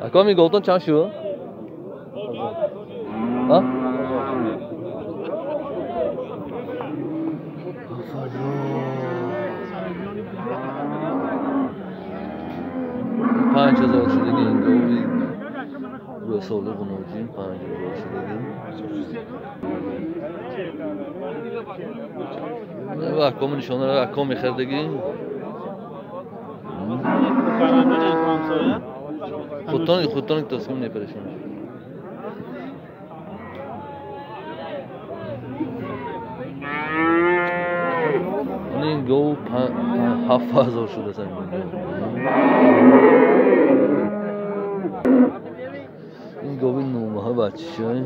اکامی گلتون چند شو؟ ها؟ پنج هزار شده که این گوی روی ساله بنوجیم 5000 شده که اکام نشانه رو اکام میخردگی خودتان تصمیم نپرشون این گو 7000 شده سن این گوی 9 ماه بچه 9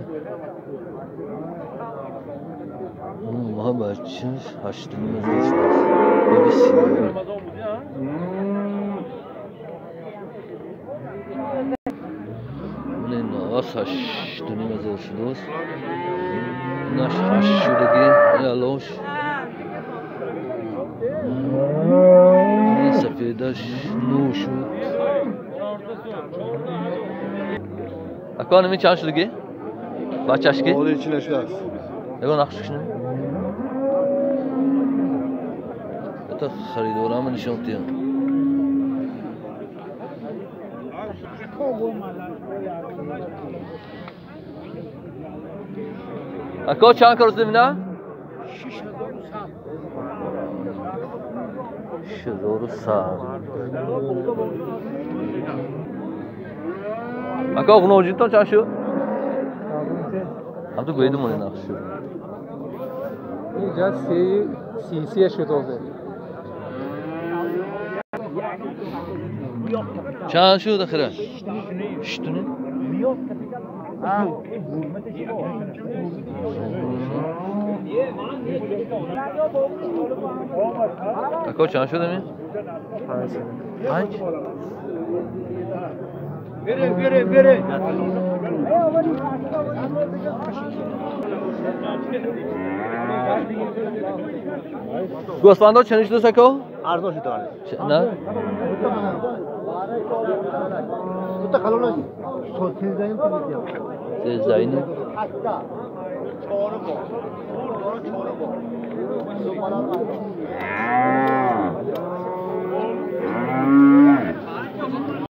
ماه بچهش 8000 شده گوی سیاه این ناغاز 8000 شده است اینش 8 شدگی این علاش این سفیدش 9 شد اکا نمی چند شدگی؟ بچهش که؟ آره چی نشده است اگه نقشش نمی؟ حتی خریدوره همه نشان تیم اکا چند کار زمینه؟ 6100 اکا غنوجیتون چند شد؟ هم تو گویدم اونه نقش شد اینجا 30 شده چند شد اخیره؟ شتونه؟ اکا چند شده می؟ 5 بره گوسفندا چند شده اکا؟ ارزان شده نه؟ تو خلونا سوتین زایم تو زاینه